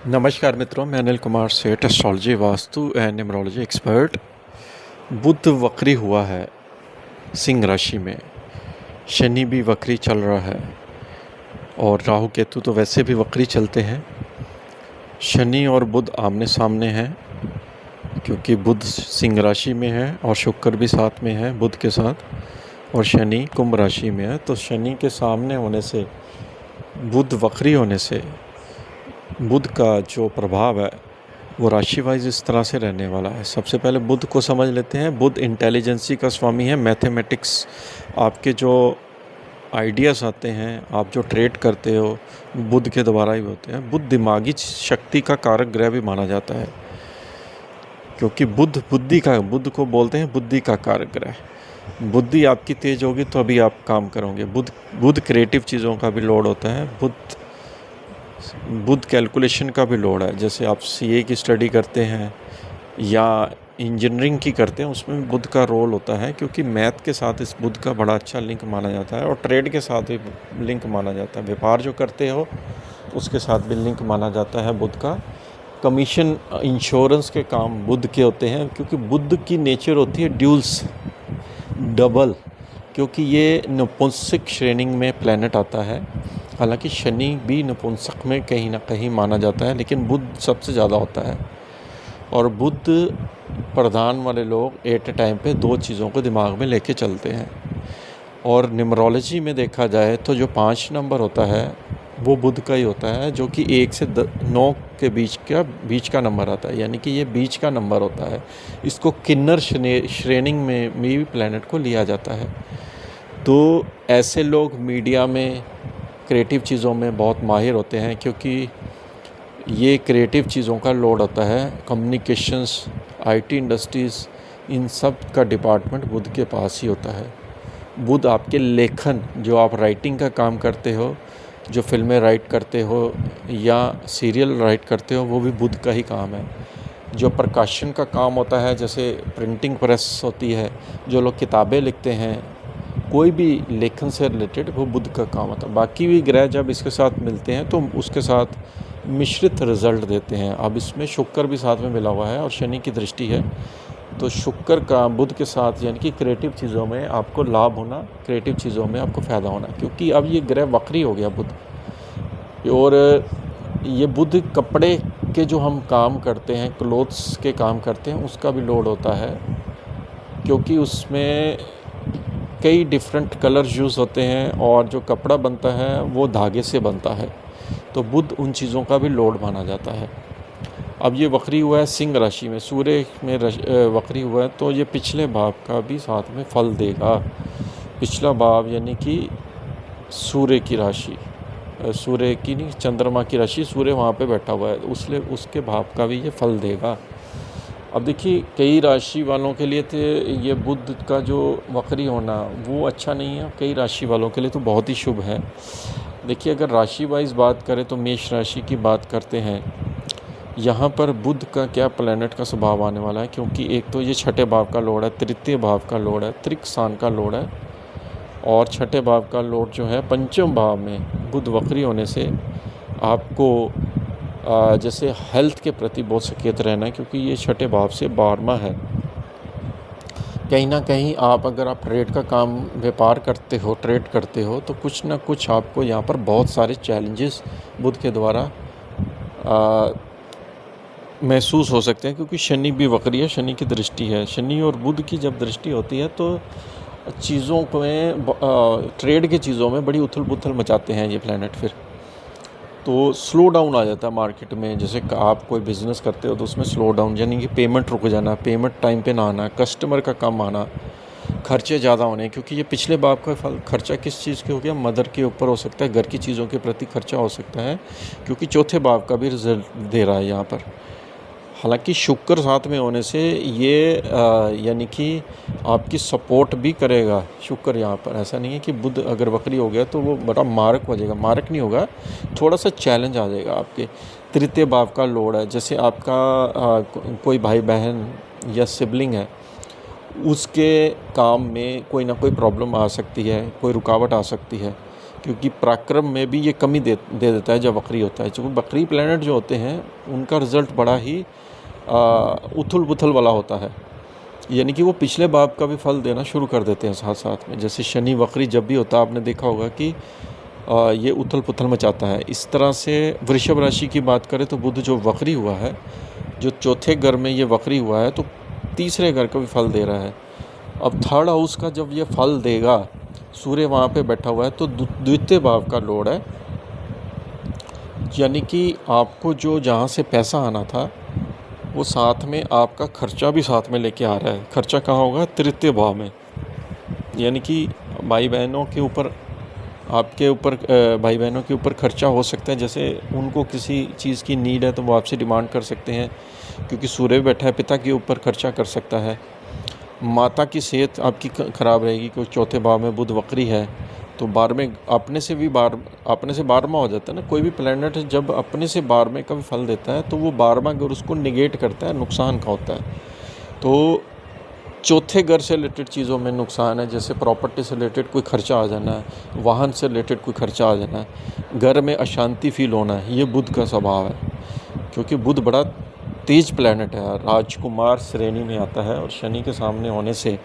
नमस्कार मित्रों, मैं Anil Kumar Seth, astrology, vastu and numerology expert. Budh वक्री हुआ है सिंह राशि में, शनि भी वक्री चल रहा है और राहु केतु तो वैसे भी वक्री चलते हैं। शनि और बुध आमने सामने हैं क्योंकि बुध सिंह राशि में है और शुक्र भी साथ में है बुध के साथ, और शनि कुंभ राशि में है। तो शनि के सामने होने से, बुध वक्री होने से बुध का जो प्रभाव है वो राशि वाइज इस तरह से रहने वाला है। सबसे पहले बुध को समझ लेते हैं। बुध इंटेलिजेंसी का स्वामी है, मैथमेटिक्स। आपके जो आइडियाज़ आते हैं, आप जो ट्रेड करते हो, बुध के द्वारा ही होते हैं। बुध दिमागी शक्ति का कारक ग्रह भी माना जाता है क्योंकि बुद्ध को बोलते हैं बुद्धि का कारक ग्रह। बुद्धि आपकी तेज होगी तो अभी आप काम करोगे। बुध क्रिएटिव चीज़ों का भी लोड होता है। बुध कैलकुलेशन का भी लोड है। जैसे आप सीए की स्टडी करते हैं या इंजीनियरिंग की करते हैं, उसमें भी बुध का रोल होता है क्योंकि मैथ के साथ इस बुध का बड़ा अच्छा लिंक माना जाता है और ट्रेड के साथ भी लिंक माना जाता है। व्यापार जो करते हो उसके साथ भी लिंक माना जाता है बुध का। कमीशन, इंश्योरेंस के काम बुध के होते हैं क्योंकि बुध की नेचर होती है ड्यूल्स, डबल, क्योंकि ये नपुंसक श्रेणी में प्लैनेट आता है। हालांकि शनि भी नपुंसक में कहीं ना कहीं माना जाता है, लेकिन बुध सबसे ज़्यादा होता है। और बुध प्रधान वाले लोग एट ए टाइम पे दो चीज़ों को दिमाग में लेके चलते हैं। और न्यूमरोलॉजी में देखा जाए तो जो 5 नंबर होता है वो बुध का ही होता है, जो कि 1 से 9 के बीच का नंबर आता है, यानी कि ये बीच का नंबर होता है। इसको किन्नर श्रेणी में भी प्लैनेट को लिया जाता है। तो ऐसे लोग मीडिया में, क्रिएटिव चीज़ों में बहुत माहिर होते हैं क्योंकि ये क्रिएटिव चीज़ों का लोड होता है। कम्युनिकेशंस, आईटी इंडस्ट्रीज़, इन सब का डिपार्टमेंट बुध के पास ही होता है। बुध आपके लेखन, जो आप राइटिंग का काम करते हो, जो फिल्में राइट करते हो या सीरियल राइट करते हो, वो भी बुध का ही काम है। जो प्रकाशन का काम होता है, जैसे प्रिंटिंग प्रेस होती है, जो लोग किताबें लिखते हैं, कोई भी लेखन से रिलेटेड, वो बुध का काम होता है। बाकी भी ग्रह जब इसके साथ मिलते हैं तो उसके साथ मिश्रित रिजल्ट देते हैं। अब इसमें शुक्र भी साथ में मिला हुआ है और शनि की दृष्टि है, तो शुक्र का बुध के साथ, यानी कि क्रिएटिव चीज़ों में आपको लाभ होना, क्रिएटिव चीज़ों में आपको फ़ायदा होना, क्योंकि अब ये ग्रह वक्री हो गया बुध। और ये बुध कपड़े के जो हम काम करते हैं, क्लोथ्स के काम करते हैं, उसका भी लोड होता है क्योंकि उसमें कई डिफरेंट कलर्स यूज़ होते हैं और जो कपड़ा बनता है वो धागे से बनता है। तो बुध उन चीज़ों का भी लोड माना जाता है। अब ये वक्री हुआ है सिंह राशि में, सूर्य में वक्री हुआ है, तो ये पिछले भाव का भी साथ में फल देगा। पिछला भाव यानी कि सूर्य की राशि, सूर्य की नहीं, चंद्रमा की राशि, सूर्य वहाँ पे बैठा हुआ है, उसके भाव का भी ये फल देगा। अब देखिए, कई राशि वालों के लिए तो ये बुध का जो वक्री होना वो अच्छा नहीं है, कई राशि वालों के लिए तो बहुत ही शुभ है। देखिए, अगर राशि वाइज बात करें तो मेष राशि की बात करते हैं। यहाँ पर बुध का क्या प्लैनेट का स्वभाव आने वाला है, क्योंकि एक तो ये छठे भाव का लोड है, तृतीय भाव का लोड है, त्रिक स्थान का लोड है, और छठे भाव का लोड जो है पंचम भाव में बुध वक्री होने से आपको जैसे हेल्थ के प्रति बहुत सचेत रहना है, क्योंकि ये छठे भाव से 12वां है। कहीं ना कहीं अगर आप ट्रेड का काम, व्यापार करते हो, ट्रेड करते हो, तो कुछ ना कुछ आपको यहाँ पर बहुत सारे चैलेंजेस बुध के द्वारा महसूस हो सकते हैं, क्योंकि शनि भी वक्री है, शनि की दृष्टि है। शनि और बुध की जब दृष्टि होती है तो चीज़ों में, ट्रेड की चीज़ों में बड़ी उथल पुथल मचाते हैं ये प्लैनेट। फिर तो स्लो डाउन आ जाता है मार्केट में। जैसे आप कोई बिज़नेस करते हो तो उसमें स्लो डाउन, यानी कि पेमेंट रुक जाना, पेमेंट टाइम पे ना आना, कस्टमर का कम आना, खर्चे ज़्यादा होने, क्योंकि ये पिछले भाव का फल। खर्चा किस चीज़ के हो गया? मदर के ऊपर हो सकता है, घर की चीज़ों के प्रति खर्चा हो सकता है, क्योंकि चौथे भाव का भी रिजल्ट दे रहा है यहाँ पर। हालांकि शुक्र साथ में होने से ये यानी कि आपकी सपोर्ट भी करेगा शुक्र यहाँ पर। ऐसा नहीं है कि बुध अगर वक्री हो गया तो वो बड़ा मार्क हो जाएगा, मार्क नहीं होगा, थोड़ा सा चैलेंज आ जाएगा आपके। तृतीय भाव का लोड है, जैसे आपका कोई भाई बहन या सिबलिंग है, उसके काम में कोई ना कोई प्रॉब्लम आ सकती है, कोई रुकावट आ सकती है। क्योंकि पराक्रम में भी ये कमी दे देता है जब वक्री होता है। क्योंकि वक्री प्लैनेट जो होते हैं उनका रिज़ल्ट बड़ा ही उथल पुथल वाला होता है, यानी कि वो पिछले भाव का भी फल देना शुरू कर देते हैं साथ साथ में। जैसे शनि वक्री जब भी होता है आपने देखा होगा कि ये उथल पुथल मचाता है। इस तरह से वृषभ राशि की बात करें तो बुध जो वक्री हुआ है, जो चौथे घर में ये वक्री हुआ है, तो तीसरे घर का भी फल दे रहा है। अब थर्ड हाउस का जब ये फल देगा, सूर्य वहाँ पे बैठा हुआ है, तो द्वितीय भाव का लॉर्ड है, यानी कि आपको जो जहाँ से पैसा आना था वो साथ में आपका खर्चा भी साथ में लेके आ रहा है। खर्चा कहाँ होगा? तृतीय भाव में, यानी कि भाई बहनों के ऊपर, आपके ऊपर, भाई बहनों के ऊपर खर्चा हो सकता है। जैसे उनको किसी चीज़ की नीड है तो वो आपसे डिमांड कर सकते हैं, क्योंकि सूर्य बैठा है, पिता के ऊपर खर्चा कर सकता है। माता की सेहत आपकी ख़राब रहेगी, क्योंकि चौथे भाव में बुध वक्री है, तो 12वें अपने से 12वां हो जाता है ना। कोई भी प्लैनेट जब अपने से 12वें का भी फल देता है तो वो 12वां घर उसको निगेट करता है, नुकसान का होता है। तो चौथे घर से रिलेटेड चीज़ों में नुकसान है, जैसे प्रॉपर्टी से रिलेटेड कोई खर्चा आ जाना है, वाहन से रिलेटेड कोई खर्चा आ जाना है, घर में अशांति फील होना है, ये बुध का स्वभाव है। क्योंकि बुध बड़ा तेज प्लैनेट है, राजकुमार श्रेणी में आता है, और शनि के सामने होने से,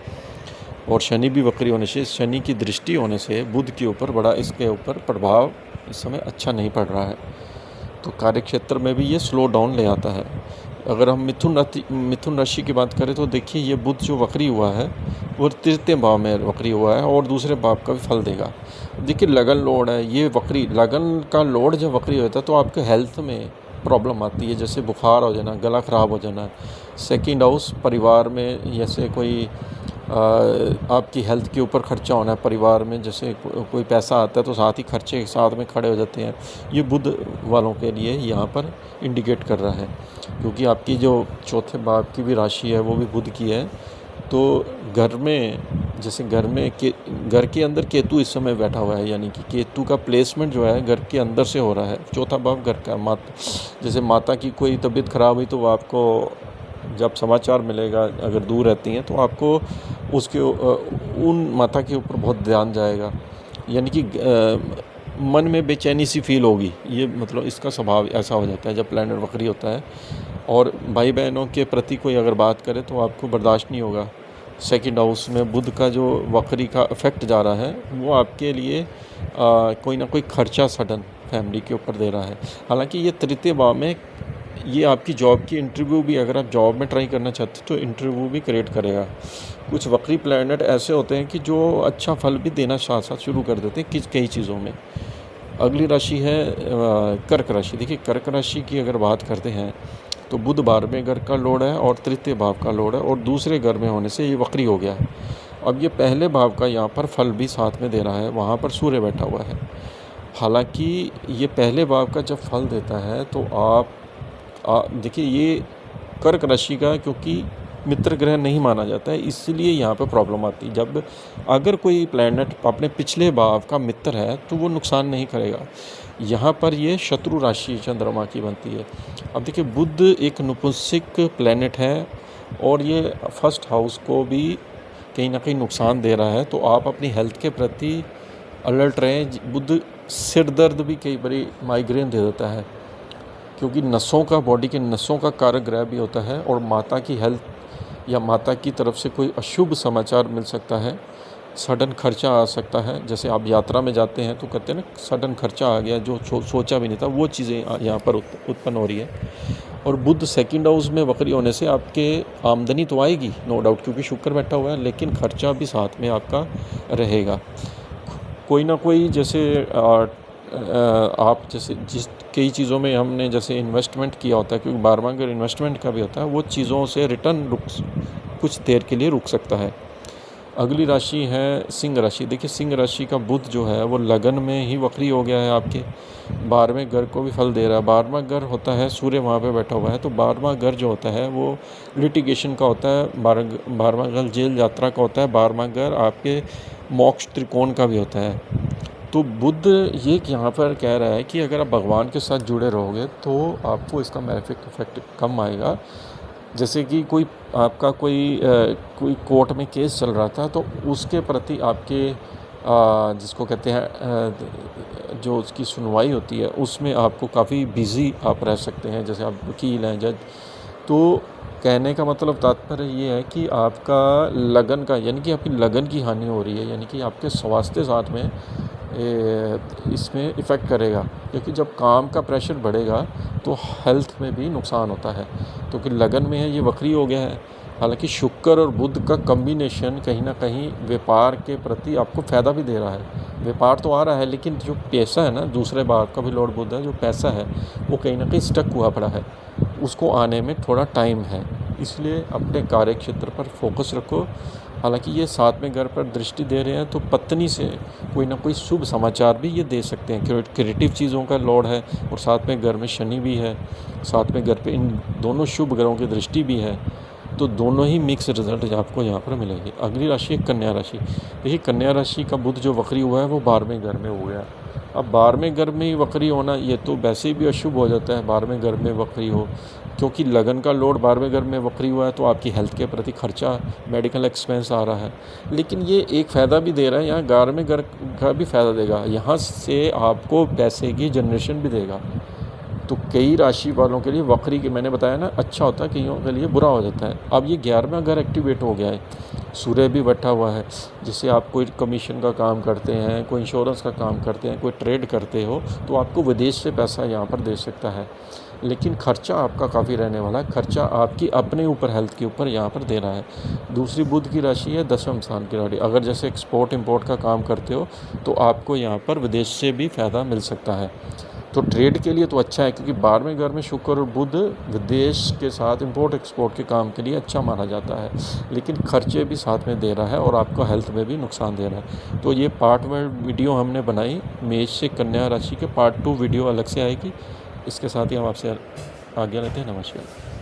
और शनि भी वक्री होने से, शनि की दृष्टि होने से बुध के ऊपर बड़ा, इसके ऊपर प्रभाव इस समय अच्छा नहीं पड़ रहा है। तो कार्यक्षेत्र में भी ये स्लो डाउन ले आता है। अगर हम मिथुन राशि की बात करें तो देखिए, ये बुध जो वक्री हुआ है वो तृतीय भाव में वक्री हुआ है, और दूसरे भाव का भी फल देगा। देखिए लगन लोड है, ये वक्री लगन का लोड जब वक्री होता है तो आपके हेल्थ में प्रॉब्लम आती है, जैसे बुखार हो जाना, गला ख़राब हो जाना। सेकंड हाउस परिवार में, जैसे कोई आपकी हेल्थ के ऊपर खर्चा होना है परिवार में, जैसे कोई पैसा आता है तो साथ ही खर्चे साथ में खड़े हो जाते हैं। ये बुध वालों के लिए यहाँ पर इंडिकेट कर रहा है, क्योंकि आपकी जो चौथे भाव की भी राशि है वो भी बुध की है। तो घर में, जैसे घर के अंदर केतु इस समय बैठा हुआ है, यानी कि केतु का प्लेसमेंट जो है घर के अंदर से हो रहा है। चौथा भाव घर का, जैसे माता की कोई तबीयत ख़राब हुई तो वो आपको जब समाचार मिलेगा, अगर दूर रहती हैं तो आपको उसके उन माता के ऊपर बहुत ध्यान जाएगा, यानी कि मन में बेचैनी सी फील होगी। ये मतलब इसका स्वभाव ऐसा हो जाता है जब प्लैनेट वक्री होता है। और भाई बहनों के प्रति कोई अगर बात करे तो आपको बर्दाश्त नहीं होगा। सेकंड हाउस में बुध का जो वक्री का इफेक्ट जा रहा है वो आपके लिए कोई ना कोई खर्चा सडन फैमिली के ऊपर दे रहा है। हालांकि ये तृतीय भाव में, ये आपकी जॉब की इंटरव्यू भी, अगर आप जॉब में ट्राई करना चाहते हो तो इंटरव्यू भी क्रिएट करेगा। कुछ वक्री प्लैनेट ऐसे होते हैं कि जो अच्छा फल भी देना साथ साथ शुरू कर देते हैं कई चीज़ों में। अगली राशि है कर्क राशि। देखिए कर्क राशि की अगर बात करते हैं तो बुध 12वें घर का लॉर्ड है और तृतीय भाव का लॉर्ड है, और दूसरे घर में होने से ये वक्री हो गया है। अब ये पहले भाव का यहाँ पर फल भी साथ में दे रहा है, वहाँ पर सूर्य बैठा हुआ है। हालांकि ये पहले भाव का जब फल देता है तो आप देखिए, ये कर्क राशि का क्योंकि मित्र ग्रह नहीं माना जाता है, इसलिए यहाँ पे प्रॉब्लम आती है। जब अगर कोई प्लैनेट अपने पिछले भाव का मित्र है तो वो नुकसान नहीं करेगा। यहाँ पर ये शत्रु राशि चंद्रमा की बनती है। अब देखिए बुध एक नपुंसक प्लैनेट है, और ये फर्स्ट हाउस को भी कहीं ना कहीं नुकसान दे रहा है, तो आप अपनी हेल्थ के प्रति अलर्ट रहें। बुध सिर दर्द भी कई बार माइग्रेन दे देता है, क्योंकि नसों का, बॉडी के नसों का कारक ग्रह भी होता है, और माता की हेल्थ या माता की तरफ से कोई अशुभ समाचार मिल सकता है, सडन खर्चा आ सकता है। जैसे आप यात्रा में जाते हैं तो कहते हैं ना, सडन खर्चा आ गया जो सोचा भी नहीं था, वो चीज़ें यहाँ पर उत्पन्न हो रही है। और बुध सेकंड हाउस में वक्री होने से आपके आमदनी तो आएगी नो डाउट, क्योंकि शुक्र बैठा हुआ है, लेकिन खर्चा भी साथ में आपका रहेगा। कोई ना कोई, जैसे आप जैसे कई चीज़ों में हमने जैसे इन्वेस्टमेंट किया होता है, क्योंकि 12वां घर इन्वेस्टमेंट का भी होता है, वो चीज़ों से रिटर्न कुछ देर के लिए रुक सकता है। अगली राशि है सिंह राशि। देखिए सिंह राशि का बुध जो है वो लगन में ही वक्री हो गया है, आपके 12वें घर को भी फल दे रहा है। 12वां घर होता है, सूर्य वहाँ पे बैठा हुआ है, तो 12वां घर जो होता है वो लिटिगेशन का होता है, 12वां घर जेल यात्रा का होता है, 12वां घर आपके मोक्ष त्रिकोण का भी होता है। तो बुध ये यहाँ पर कह रहा है कि अगर आप भगवान के साथ जुड़े रहोगे तो आपको इसका मैलेफिक इफेक्ट कम आएगा। जैसे कि कोई आपका कोई कोर्ट में केस चल रहा था, तो उसके प्रति आपके जिसको कहते हैं जो उसकी सुनवाई होती है उसमें आपको काफ़ी बिज़ी आप रह सकते हैं, जैसे आप वकील हैं, जज। तो कहने का मतलब तात्पर्य ये है कि आपका लगन का, यानी कि आपकी लगन की हानि हो रही है, यानी कि आपके स्वास्थ्य साथ में इसमें इफ़ेक्ट करेगा, क्योंकि जब काम का प्रेशर बढ़ेगा तो हेल्थ में भी नुकसान होता है। तो कि लगन में है ये वक्री हो गया है। हालांकि शुक्र और बुध का कम्बिनेशन कहीं ना कहीं व्यापार के प्रति आपको फ़ायदा भी दे रहा है। व्यापार तो आ रहा है, लेकिन जो पैसा है ना, दूसरे बार का भी लॉर्ड बुध है, जो पैसा है वो कहीं ना कहीं स्टक हुआ पड़ा है, उसको आने में थोड़ा टाइम है। इसलिए अपने कार्य क्षेत्र पर फोकस रखो। हालांकि ये साथ में घर पर दृष्टि दे रहे हैं तो पत्नी से कोई ना कोई शुभ समाचार भी ये दे सकते हैं। क्रिएटिव चीज़ों का लॉर्ड है और साथ में घर में शनि भी है, साथ में घर पे इन दोनों शुभ ग्रहों की दृष्टि भी है, तो दोनों ही मिक्स रिजल्ट आपको यहाँ पर मिलेंगे। अगली राशि है कन्या राशि। देखिए कन्या राशि का बुध जो वक्री हुआ है वो 12वें घर में हो गया। अब 12वें घर में ही वक्री होना ये तो वैसे भी अशुभ हो जाता है, 12वें घर में वक्री हो, क्योंकि लगन का लोड 12वें घर में वक्री हुआ है तो आपकी हेल्थ के प्रति खर्चा, मेडिकल एक्सपेंस आ रहा है। लेकिन ये एक फ़ायदा भी दे रहा है, यहाँ 11वें घर का भी फ़ायदा देगा, यहाँ से आपको पैसे की जनरेशन भी देगा। तो कई राशि वालों के लिए वक्री के मैंने बताया ना अच्छा होता है, कईयों के लिए बुरा हो जाता है। अब ये 11वां घर एक्टिवेट हो गया है, सूर्य भी बैठा हुआ है, जिससे आप कोई कमीशन का काम करते हैं, कोई इंश्योरेंस का काम करते हैं, कोई ट्रेड करते हो, तो आपको विदेश से पैसा यहाँ पर दे सकता है। लेकिन खर्चा आपका काफ़ी रहने वाला है, खर्चा आपकी अपने ऊपर, हेल्थ के ऊपर यहाँ पर दे रहा है। दूसरी बुध की राशि है दशम स्थान की राशि। अगर जैसे एक्सपोर्ट इंपोर्ट का काम करते हो तो आपको यहाँ पर विदेश से भी फ़ायदा मिल सकता है। तो ट्रेड के लिए तो अच्छा है, क्योंकि 12वें घर में शुक्र और बुध विदेश के साथ इंपोर्ट एक्सपोर्ट के काम के लिए अच्छा माना जाता है, लेकिन खर्चे भी साथ में दे रहा है और आपको हेल्थ में भी नुकसान दे रहा है। तो ये पार्ट 1 वीडियो हमने बनाई, मेष से कन्या राशि के, पार्ट 2 वीडियो अलग से आएगी। इसके साथ ही हम आपसे आज्ञा लेते हैं। नमस्कार।